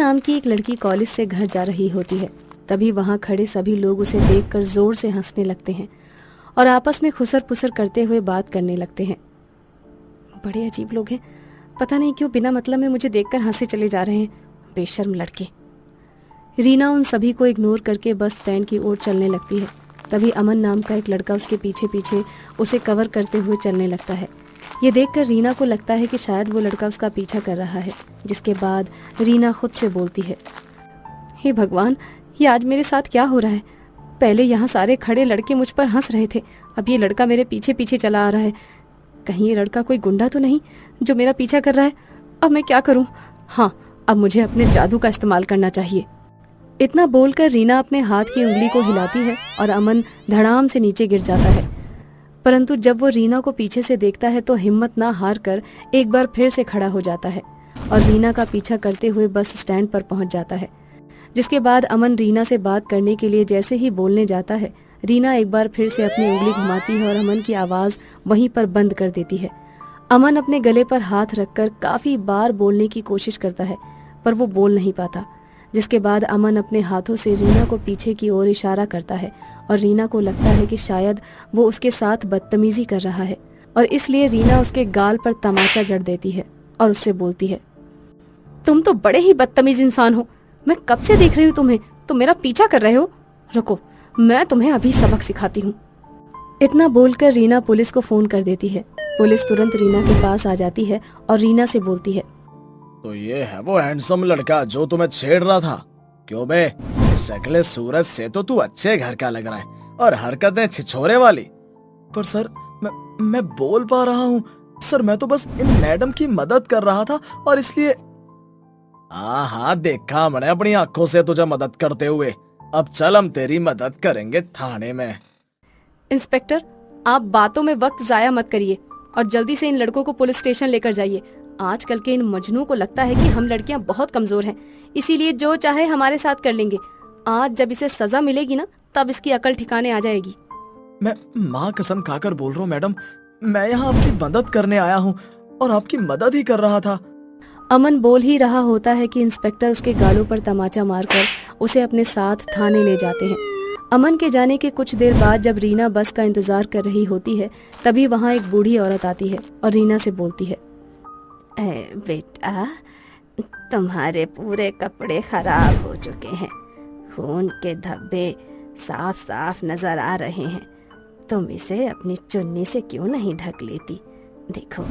नाम की एक लड़की कॉलेज से घर जा रही होती है। तभी वहाँ खड़े सभी लोग उसे देखकर जोर से हंसने लगते हैं और आपस में खुसर पुसर करते हुए बात करने लगते हैं। बड़े अजीब लोग हैं, पता नहीं क्यों बिना मतलब में मुझे देखकर हंसे चले जा रहे हैं, बेशर्म लड़के। रीना उन सभी को इग्नोर करके बस स्टैंड की ओर चलने लगती है। तभी अमन नाम का एक लड़का उसके पीछे पीछे उसे कवर करते हुए चलने लगता है। ये देखकर रीना को लगता है कि शायद वो लड़का उसका पीछा कर रहा है, जिसके बाद रीना खुद से बोलती है, हे भगवान, ये आज मेरे साथ क्या हो रहा है। पहले यहाँ सारे खड़े लड़के मुझ पर हंस रहे थे, अब ये लड़का मेरे पीछे पीछे चला आ रहा है। कहीं ये लड़का कोई गुंडा तो नहीं जो मेरा पीछा कर रहा है। अब मैं क्या करूँ? हाँ, अब मुझे अपने जादू का इस्तेमाल करना चाहिए। इतना बोलकर रीना अपने हाथ की उंगली को हिलाती है और अमन धड़ाम से नीचे गिर जाता है। परंतु जब वो रीना को पीछे से देखता है तो हिम्मत ना हार कर एक बार फिर से खड़ा हो जाता है और रीना का पीछा करते हुए बस स्टैंड पर पहुंच जाता है। जिसके बाद अमन रीना से बात करने के लिए जैसे ही बोलने जाता है, रीना एक बार फिर से अपनी उंगली घुमाती है और अमन की आवाज़ वहीं पर बंद कर देती है। अमन अपने गले पर हाथ रखकर काफ़ी बार बोलने की कोशिश करता है, पर वो बोल नहीं पाता। जिसके बाद अमन अपने हाथों से रीना को पीछे की ओर इशारा करता है और रीना को लगता है कि शायद वो उसके साथ बदतमीजी कर रहा है और इसलिए रीना उसके गाल पर तमाचा जड़ देती है और उससे बोलती है, तुम तो बड़े ही बदतमीज इंसान हो। मैं कब से देख रही हूँ तुम्हें, तुम मेरा पीछा कर रहे हो। रुको, मैं तुम्हें अभी सबक सिखाती हूँ। इतना बोलकर रीना पुलिस को फोन कर देती है। पुलिस तुरंत रीना के पास आ जाती है और रीना से बोलती है, तो ये है वो हैंडसम लड़का जो तुम्हें छेड़ रहा था। क्यों बे, शक्ल सूरत से तो तू अच्छे घर का लग रहा है और हरकतें छिछोरे वाली। पर सर, मैं बोल पा रहा हूँ सर, मैं तो बस इन मैडम की मदद कर रहा था और इसलिए। हाँ, देखा मैंने अपनी आंखों से तुझे मदद करते हुए। अब चल, हम तेरी मदद करेंगे थाने में। इंस्पेक्टर, आप बातों में वक्त जाया मत करिए और जल्दी से इन लड़कों को पुलिस स्टेशन लेकर जाइए। आजकल के इन मजनू को लगता है कि हम लड़कियां बहुत कमजोर हैं, इसीलिए जो चाहे हमारे साथ कर लेंगे। आज जब इसे सजा मिलेगी ना, तब इसकी अकल ठिकाने आ जाएगी। मैं माँ कसम खाकर बोल रहा हूँ मैडम, मैं यहाँ आपकी मदद करने आया हूँ और आपकी मदद ही कर रहा था। अमन बोल ही रहा होता है कि इंस्पेक्टर उसके गालों पर तमाचा मारकर उसे अपने साथ थाने ले जाते हैं। अमन के जाने के कुछ देर बाद जब रीना बस का इंतजार कर रही होती है, तभी वहाँ एक बूढ़ी औरत आती है और रीना से बोलती है, बेटा, तुम्हारे पूरे कपड़े खराब हो चुके हैं, खून के धब्बे साफ साफ नजर आ रहे हैं। तुम इसे अपनी चुन्नी से क्यों नहीं ढक लेती? देखो,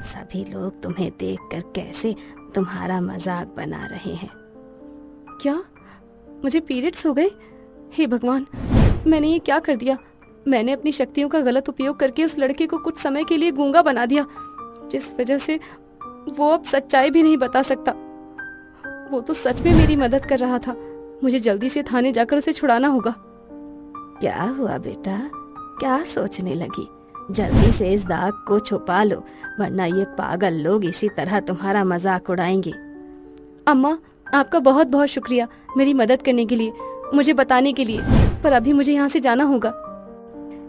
सभी लोग तुम्हें देखकर कैसे तुम्हारा मजाक बना रहे हैं। क्या मुझे पीरियड्स हो गए? हे भगवान, मैंने ये क्या कर दिया? मैंने अपनी शक्तियों का गलत उपयोग करके उस लड़के को कुछ समय के लिए गूंगा बना दिया, जिस वजह से वो अब सच्चाई भी नहीं बता सकता। वो तो सच में मेरी मदद कर रहा था। मुझे जल्दी से थाने जाकर उसे छुड़ाना होगा। क्या हुआ बेटा, क्या सोचने लगी? जल्दी से इस दाग को छुपा लो, वरना ये पागल लोग इसी तरह तुम्हारा मजाक उड़ाएंगे। अम्मा, आपका बहुत बहुत शुक्रिया मेरी मदद करने के लिए, मुझे बताने के लिए, पर अभी मुझे यहाँ से जाना होगा।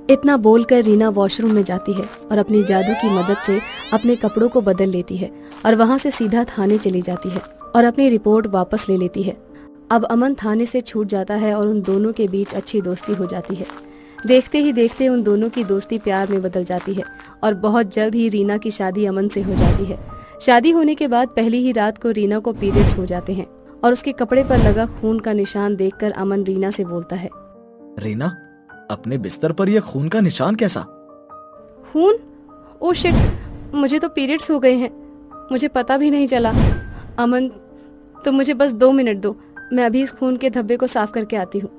इतना बोलकर रीना वॉशरूम में जाती है और अपनी जादू की मदद से अपने कपड़ों को बदल लेती है और वहाँ से सीधा थाने चली जाती है और अपनी रिपोर्ट वापस ले लेती है। अब अमन थाने से छूट जाता है और उन दोनों के बीच अच्छी दोस्ती हो जाती है। देखते ही देखते उन दोनों की दोस्ती प्यार में बदल जाती है और बहुत जल्द ही रीना की शादी अमन से हो जाती है। शादी होने के बाद पहली ही रात को रीना को पीरियड्स हो जाते हैं और उसके कपड़े पर लगा खून का निशान देखकर अमन रीना से बोलता है, रीना, अपने बिस्तर पर यह खून का निशान कैसा? खून? ओ शिट, मुझे तो पीरियड्स हो गए हैं, मुझे पता भी नहीं चला। अमन, तो मुझे बस 2 मिनट दो, मैं अभी इस खून के धब्बे को साफ करके आती हूँ।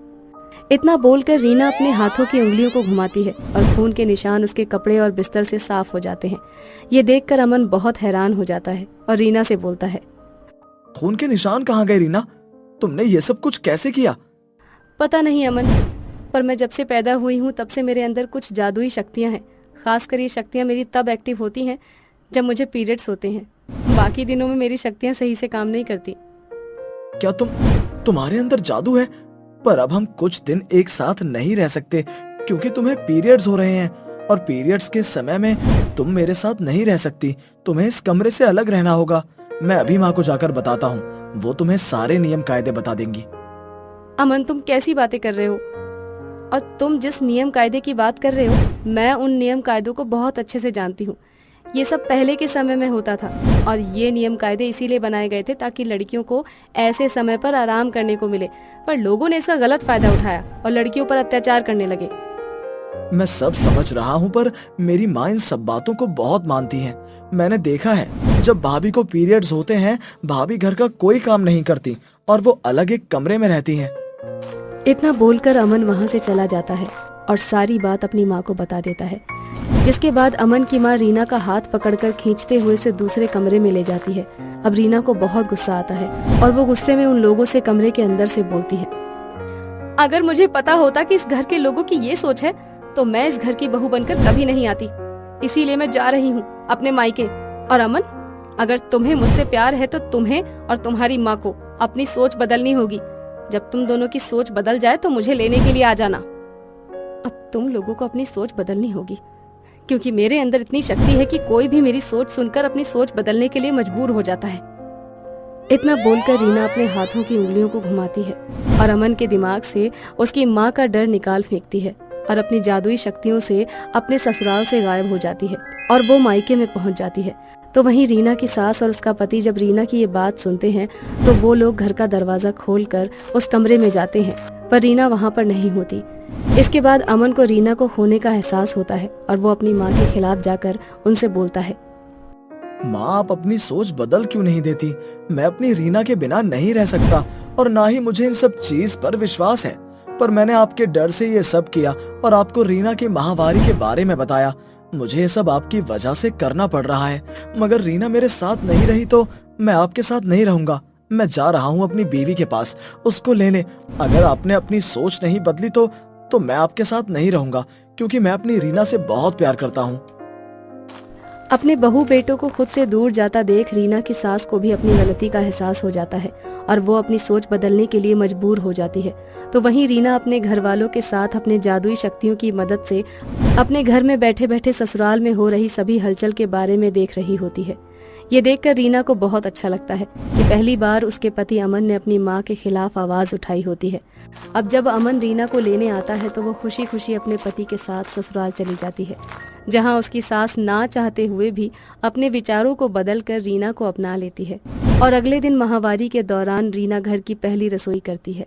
इतना बोलकर रीना अपने हाथों की उंगलियों को घुमाती है और खून के निशान उसके कपड़े और बिस्तर से साफ हो जाते हैं। ये देखकर अमन बहुत हैरान हो जाता है और रीना से बोलता है, खून के निशान कहाँ गए रीना? तुमने ये सब कुछ कैसे किया? पता नहीं अमन, पर मैं जब से पैदा हुई हूँ तब से मेरे अंदर कुछ जादुई शक्तियाँ हैं। खासकर ये शक्तियाँ मेरी तब एक्टिव होती हैं जब मुझे पीरियड्स होते हैं। बाकी दिनों में मेरी शक्तियाँ सही से काम नहीं करती। क्या तुम्हारे अंदर जादू है? पर अब हम कुछ दिन एक साथ नहीं रह सकते क्योंकि तुम्हें पीरियड्स हो रहे हैं और पीरियड्स के समय में तुम मेरे साथ नहीं रह सकती। तुम्हें इस कमरे से अलग रहना होगा। मैं अभी माँ को जाकर बताता हूँ। वो तुम्हें सारे नियम कायदे बता देंगी। अमन, तुम कैसी बातें कर रहे हो? और तुम जिस नियम कायदे की बात कर रहे हो, मैं उन नियम कायदों को बहुत अच्छे से जानती हूँ। ये सब पहले के समय में होता था और ये नियम कायदे इसीलिए बनाए गए थे ताकि लड़कियों को ऐसे समय पर आराम करने को मिले, पर लोगों ने इसका गलत फायदा उठाया और लड़कियों पर अत्याचार करने लगे। मैं सब समझ रहा हूँ, पर मेरी माँ इन सब बातों को बहुत मानती है। मैंने देखा है, जब भाभी को पीरियड्स होते हैं, भाभी घर का कोई काम नहीं करती और वो अलग एक कमरे में रहती हैं। इतना बोलकर अमन वहाँ से चला जाता है और सारी बात अपनी माँ को बता देता है, जिसके बाद अमन की माँ रीना का हाथ पकड़कर खींचते हुए उसे दूसरे कमरे में ले जाती है। अब रीना को बहुत गुस्सा आता है और वो गुस्से में उन लोगों से कमरे के अंदर से बोलती है, अगर मुझे पता होता कि इस घर के लोगों की ये सोच है तो मैं इस घर की बहू बनकर कभी नहीं आती। इसीलिए मैं जा रही हूँ अपने मायके। और अमन, अगर तुम्हें मुझसे प्यार है तो तुम्हें और तुम्हारी माँ को अपनी सोच बदलनी होगी। जब तुम दोनों की सोच बदल जाए तो मुझे लेने के लिए आ जाना। अब तुम लोगों को अपनी सोच बदलनी होगी, क्योंकि मेरे अंदर इतनी शक्ति है कि कोई भी मेरी सोच सुनकर अपनी सोच बदलने के लिए मजबूर हो जाता है। इतना बोलकर रीना अपने हाथों की उंगलियों को घुमाती है और अमन के दिमाग से उसकी माँ का डर निकाल फेंकती है और अपनी जादुई शक्तियों से अपने ससुराल से गायब हो जाती है और वो मायके में पहुंच जाती है। तो वहीं रीना की सास और उसका पति जब रीना की ये बात सुनते हैं तो वो लोग घर का दरवाजा खोलकर उस कमरे में जाते हैं, पर रीना वहां पर नहीं होती। इसके बाद अमन को रीना को खोने का एहसास होता है और वो अपनी माँ के खिलाफ जाकर उनसे बोलता है, माँ, आप अपनी सोच बदल क्यों नहीं देती? मैं अपनी रीना के बिना नहीं रह सकता और ना ही मुझे इन सब चीज पर विश्वास है, पर मैंने आपके डर से ये सब किया और आपको रीना की माहवारी के बारे में बताया। मुझे ये सब आपकी वजह से करना पड़ रहा है, मगर रीना मेरे साथ नहीं रही तो मैं आपके साथ नहीं रहूंगा। मैं जा रहा हूँ अपनी बीवी के पास, उसको लेने। अगर आपने अपनी सोच नहीं बदली तो मैं आपके साथ नहीं रहूंगा, क्योंकि मैं अपनी रीना से बहुत प्यार करता हूँ। अपने बहू बेटों को खुद से दूर जाता देख रीना की सास को भी अपनी गलती का एहसास हो जाता है और वो अपनी सोच बदलने के लिए मजबूर हो जाती है। तो वहीं रीना अपने घर वालों के साथ अपने जादुई शक्तियों की मदद से अपने घर में बैठे बैठे ससुराल में हो रही सभी हलचल के बारे में देख रही होती है। ये देखकर रीना को बहुत अच्छा लगता है कि पहली बार उसके पति अमन ने अपनी माँ के खिलाफ आवाज उठाई होती है। अब जब अमन रीना को लेने आता है तो वो खुशी खुशी अपने पति के साथ ससुराल चली जाती है, जहाँ उसकी सास ना चाहते हुए भी अपने विचारों को बदलकर रीना को अपना लेती है और अगले दिन माहवारी के दौरान रीना घर की पहली रसोई करती है।